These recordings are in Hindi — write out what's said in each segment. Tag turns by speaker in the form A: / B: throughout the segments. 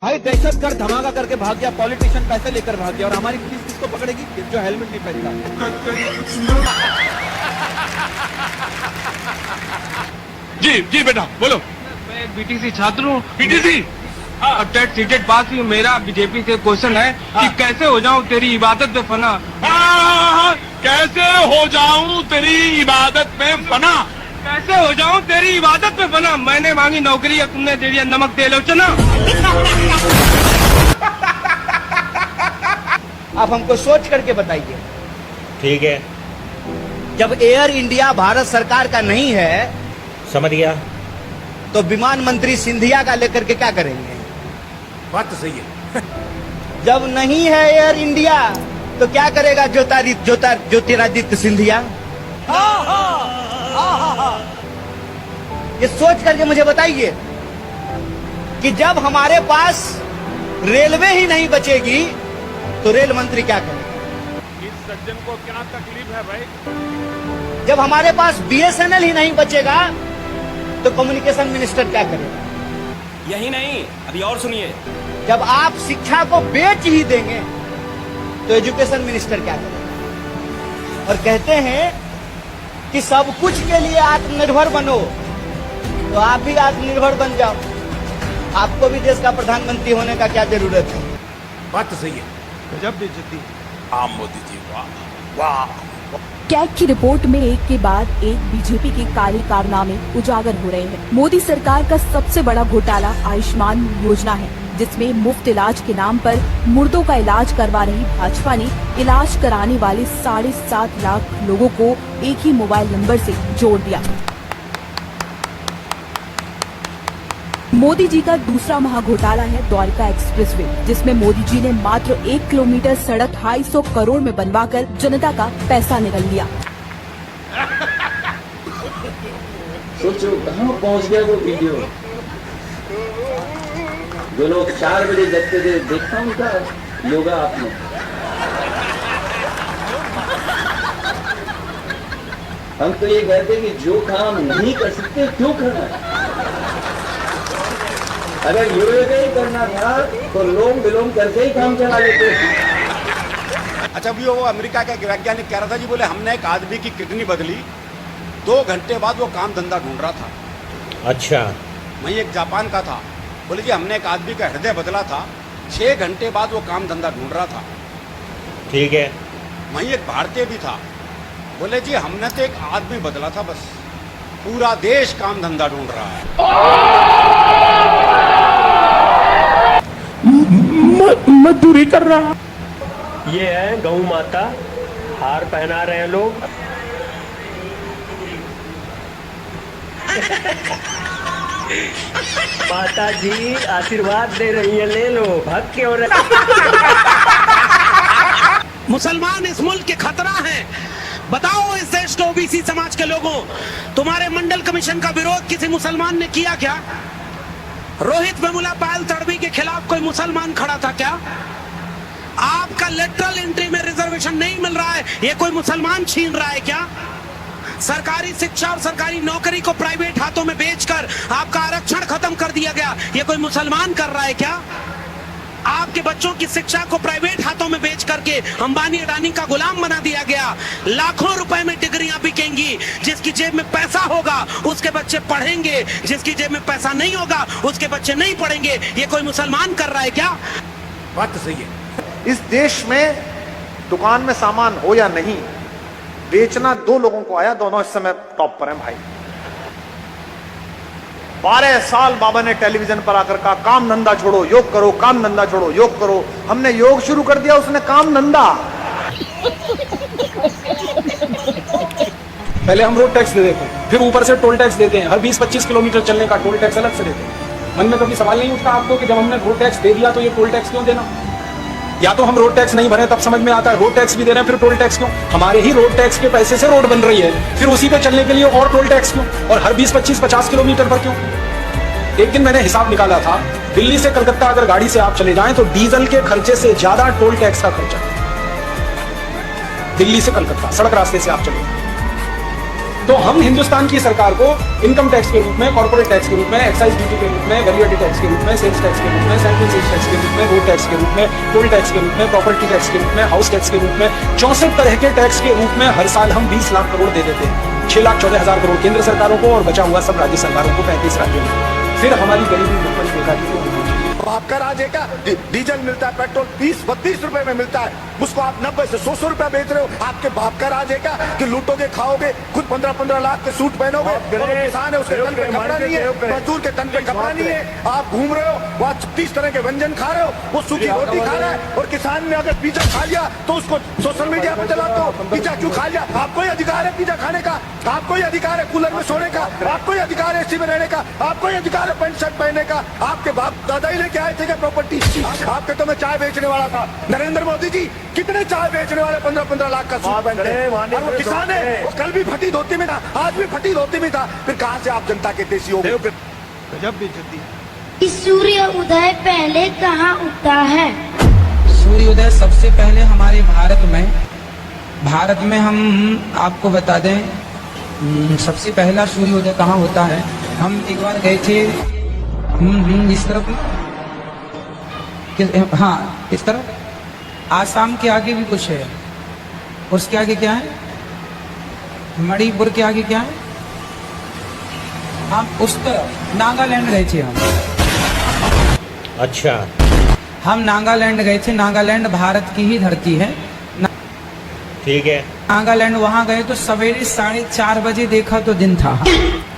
A: भाई दहशतगर्द धमाका करके भाग गया, पॉलिटिशियन पैसे लेकर भाग गया और हमारी पुलिस किसको पकड़ेगी? जो हेलमेट नहीं पहनता।
B: जी जी बेटा बोलो।
C: मैं एक बीटीसी छात्र हूँ।
B: बीटीसी
C: टेट सीटेट पास ही। मेरा बीजेपी से क्वेश्चन है कि कैसे हो जाऊँ तेरी इबादत पे फना।
B: कैसे हो जाऊं तेरी इबादत में फना।
C: कैसे हो जाऊँ तेरी इबादत पे फना। मैंने मांगी नौकरी या तुमने दे दिया नमक तेल और चना।
D: आप हमको सोच करके बताइए।
E: ठीक है,
D: जब एयर इंडिया भारत सरकार का नहीं है
E: समझ गया,
D: तो विमान मंत्री सिंधिया का लेकर के क्या करेंगे?
B: बात तो सही है।
D: जब नहीं है एयर इंडिया तो क्या करेगा ज्योतिरादित्य सिंधिया? ये सोच करके मुझे बताइए कि जब हमारे पास रेलवे ही नहीं बचेगी तो रेल मंत्री क्या करेगा?
B: इस सज्जन को क्या तकलीफ है भाई?
D: जब हमारे पास बीएसएनएल ही नहीं बचेगा तो कम्युनिकेशन मिनिस्टर क्या करेगा?
F: यही नहीं, अभी और सुनिए।
D: जब आप शिक्षा को बेच ही देंगे तो एजुकेशन मिनिस्टर क्या करेगा? और कहते हैं कि सब कुछ के लिए आत्मनिर्भर बनो, तो आप भी आत्मनिर्भर बन जाओ। आपको भी देश का प्रधानमंत्री होने का क्या जरूरत है?
B: बात तो सही है।
A: गजब बेइज्जती।
B: हाँ मोदी जी, वाह वाह।
G: कैग की रिपोर्ट में एक के बाद एक बीजेपी के काले कारनामे उजागर हो रहे हैं। मोदी सरकार का सबसे बड़ा घोटाला आयुष्मान योजना है, जिसमें मुफ्त इलाज के नाम पर मुर्दों का इलाज करवा रही भाजपा ने इलाज कराने वाले 7.5 लाख लोगों को एक ही मोबाइल नंबर से जोड़ दिया। मोदी जी का दूसरा महाघोटाला है द्वारका एक्सप्रेसवे, जिसमें मोदी जी ने मात्र 1 किलोमीटर सड़क 250 करोड़ में बनवाकर जनता का पैसा निगल लिया।
H: सोचो कहाँ पहुँच गया वो वीडियो। जो लोग 4 बजे जगते थे, देखा उनका योगा आपने। हम तो ये कहते कि जो काम नहीं कर सकते क्यों करना है? अगर योगा ही करना था तो लोम विलोम करके ही काम चला लेते।
I: अच्छा, अभी वो अमेरिका का एक वैज्ञानिक कह रहा था जी, बोले हमने एक आदमी की किडनी बदली, 2 घंटे बाद वो काम धंधा ढूंढ रहा था।
E: अच्छा,
I: वहीं एक जापान का था, बोले जी हमने एक आदमी का हृदय बदला था, 6 घंटे बाद वो काम धंधा ढूंढ रहा था।
E: ठीक है।
I: वहीं एक भारतीय भी था, बोले जी हमने तो एक आदमी बदला था, बस पूरा देश काम धंधा ढूंढ रहा है।
C: मजदूरी कर रहा।
F: ये है गौ माता, हार पहना रहे हैं लोग। माता जी आशीर्वाद दे रही है, ले लो, भग के हो रहे।
J: मुसलमान इस मुल्क के खतरा हैं। बताओ इस देश के ओबीसी समाज के लोगों, तुम्हारे मंडल कमीशन का विरोध किसी मुसलमान ने किया क्या? रोहित वेमुला पायल तड़वी के खिलाफ कोई मुसलमान खड़ा था क्या? आपका लेटरल एंट्री में रिजर्वेशन नहीं मिल रहा है, ये कोई मुसलमान छीन रहा है क्या? सरकारी शिक्षा और सरकारी नौकरी को प्राइवेट हाथों में बेचकर आपका आरक्षण खत्म कर दिया गया, ये कोई मुसलमान कर रहा है क्या? आपके बच्चों की शिक्षा को प्राइवेट हाथों में बेच करके अंबानी अडानी का गुलाम बना दिया गया। लाखों रुपए में डिग्रियां बिकेंगी। जिसकी जेब में पैसा होगा उसके बच्चे पढ़ेंगे, जिसकी जेब में पैसा नहीं होगा उसके बच्चे नहीं पढ़ेंगे। ये कोई मुसलमान कर रहा है क्या?
B: बात तो सही है।
K: इस देश में दुकान में सामान हो या नहीं, बेचना 2 लोगों को आया, दोनों इस समय टॉप पर हैं भाई। 12 साल बाबा ने टेलीविजन पर आकर कहा काम धंधा छोड़ो, योग करो, काम धंधा छोड़ो, योग करो। हमने योग शुरू कर दिया, उसने काम धंधा।
A: पहले हम रोड टैक्स दे देते हैं, फिर ऊपर से टोल टैक्स देते हैं। हर 20-25 किलोमीटर चलने का टोल टैक्स अलग से देते हैं। मन में कभी सवाल नहीं उठता आपको कि जब हमने रोड टैक्स दे दिया तो ये टोल टैक्स क्यों देना? या तो हम रोड टैक्स नहीं भरे तब समझ में आता है, रोड टैक्स भी दे रहे हैं फिर टोल टैक्स क्यों? हमारे ही रोड टैक्स के पैसे से रोड बन रही है, फिर उसी पे चलने के लिए और टोल टैक्स क्यों? और हर 20-25-50 किलोमीटर पर क्यों? एक दिन मैंने हिसाब निकाला था, दिल्ली से कलकत्ता अगर गाड़ी से आप चले जाएं तो डीजल के खर्चे से ज्यादा टोल टैक्स का खर्चा। दिल्ली से कलकत्ता सड़क रास्ते से आप चले, तो हम हिंदुस्तान की सरकार को इनकम टैक्स के रूप में, कॉर्पोरेट टैक्स के रूप में, एक्साइज ड्यूटी के रूप में, वैल्यू एडेड टैक्स के रूप में, सेल्स टैक्स के रूप में, सैंपल सेल्स टैक्स के रूप में, रोड टैक्स के रूप में, टोल टैक्स के रूप में, प्रॉपर्टी टैक्स के रूप में, हाउस टैक्स के रूप में, 64 तरह के टैक्स के रूप में हर साल हम 20 लाख करोड़ दे देते हैं। 6,14,000 करोड़ केंद्र सरकारों को और बचा हुआ सब राज्य सरकारों को 35 राज्यों में। फिर हमारी गरीबी भुगतान देखा कि
K: आपका राज है क्या? डीजल मिलता है, पेट्रोल 30-32 रुपए में मिलता है, उसको आप 90 से 100 रुपए बेच रहे हो। आपके बाप का राज है क्या कि लूटोगे, खाओगे, खुद 15-15 लाख के सूट पहनोगे, और किसान है उसके तन पे कपड़ा नहीं है, मजदूर के तन पे कपड़ा नहीं है, आप घूम रहे हो वहाँ 36 तरह के व्यंजन खा रहे हो, वो सूखी रोटी खा रहा है, और किसान ने अगर पिज्जा खा लिया तो उसको सोशल मीडिया पे चलाते हो, पिज्जा क्यों खा लिया? आपको ही अधिकार है पिज्जा खाने का, आपको ही अधिकार है कूलर में सोने का, आपको ही अधिकार है एसी में रहने का, आपको ही अधिकार है पैंट शर्ट पहनने का। आपके बाप दादा ही लेके आए थे क्या प्रॉपर्टी? आपके तो मैं चाय बेचने वाला था। नरेंद्र मोदी जी कितने चाय बेचने वाले 15-15 लाख का सूट पहनते हैं, और वो किसान है, वो कल भी फटी धोती में था, आज भी फटी धोती में था, फिर कहां से आप जनता के देसी हो गए? गजब बेइज्जती।
L: सूर्य उदय पहले कहाँ उगता है?
M: सूर्योदय सबसे पहले हमारे भारत में हम आपको बता दें, सबसे पहला सूर्योदय कहाँ होता है। हम एक बार गए थे इस तरफ, हाँ इस तरफ, आसाम के आगे भी कुछ है, उसके आगे क्या है, मणिपुर के आगे क्या है, हम उस तरफ नागालैंड गए थे हम।
E: अच्छा,
M: हम नागालैंड गए थे। नागालैंड भारत की ही धरती है।
E: ठीक है।
M: नागालैंड वहां गए तो सवेरे 4:30 बजे देखा तो दिन था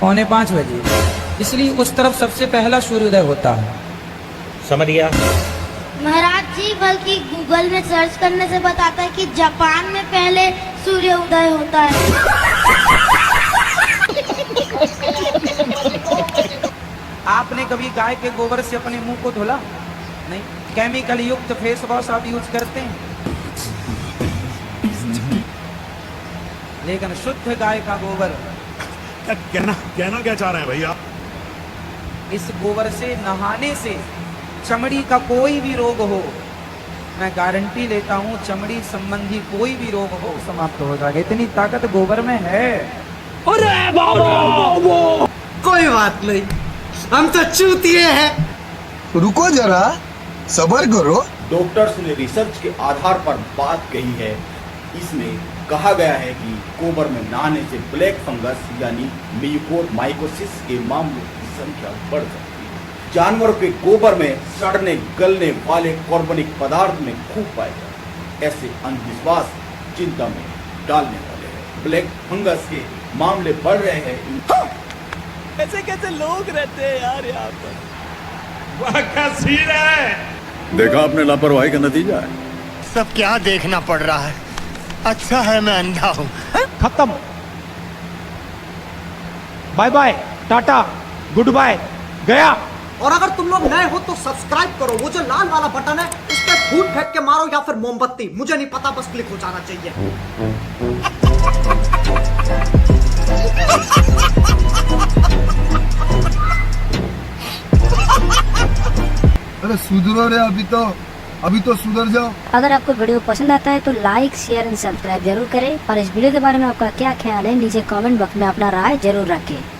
M: 4:45 बजे, इसलिए उस तरफ सबसे पहला सूर्योदय होता है।
E: समझ गया
L: महाराज जी, बल्कि गूगल में सर्च करने से बताता है कि जापान में पहले सूर्य उदय होता है।
M: आपने कभी गाय के गोबर से अपने मुंह को धोला? नहीं। केमिकल युक्त फेस वॉश आप यूज करते हैं, लेकिन शुद्ध गाय का गोबर,
B: कहना क्या चाह रहे हैं भैया?
M: इस गोबर से नहाने से चमड़ी का कोई भी रोग हो, मैं गारंटी लेता हूँ, चमड़ी संबंधी कोई भी रोग हो समाप्त हो जाएगा। इतनी ताकत गोबर में है।
J: अरे बाबा, कोई बात नहीं, हम तो चूतिए हैं।
N: रुको जरा, सब्र करो।
I: डॉक्टर्स ने रिसर्च के आधार पर बात कही है। इसमें कहा गया है कि गोबर में नहाने से ब्लैक फंगस यानी म्यूकोरमाइकोसिस के मामलों की संख्या बढ़ सकती है। जानवरों के गोबर में सड़ने गलने वाले कार्बनिक पदार्थ में खूब पाए जाते, ऐसे अंधविश्वास चिंता में डालने वाले हैं। ब्लैक फंगस के मामले बढ़ रहे हैं।
J: कैसे कैसे लोग रहते हैं यार यहाँ पर।
B: वाह क्या सीन है।
I: देखा आपने लापरवाही का नतीजा है।
N: सब क्या देखना पड़ रहा है, अच्छा है मैं अंधा हूँ।
J: खत्म, bye bye, tata, goodbye, गया।
O: और अगर तुम लोग नए हो तो सब्सक्राइब करो, वो जो लाल वाला बटन है उस पर फूट फेंक के मारो या फिर मोमबत्ती, मुझे नहीं पता, बस क्लिक हो जाना चाहिए।
N: अरे सुधरो रे, अभी तो सुधर जाओ।
L: अगर आपको वीडियो पसंद आता है तो लाइक, शेयर एंड सब्सक्राइब जरूर करें, और इस वीडियो के बारे में आपका क्या ख्याल है नीचे कमेंट बॉक्स में अपना राय जरूर रखें।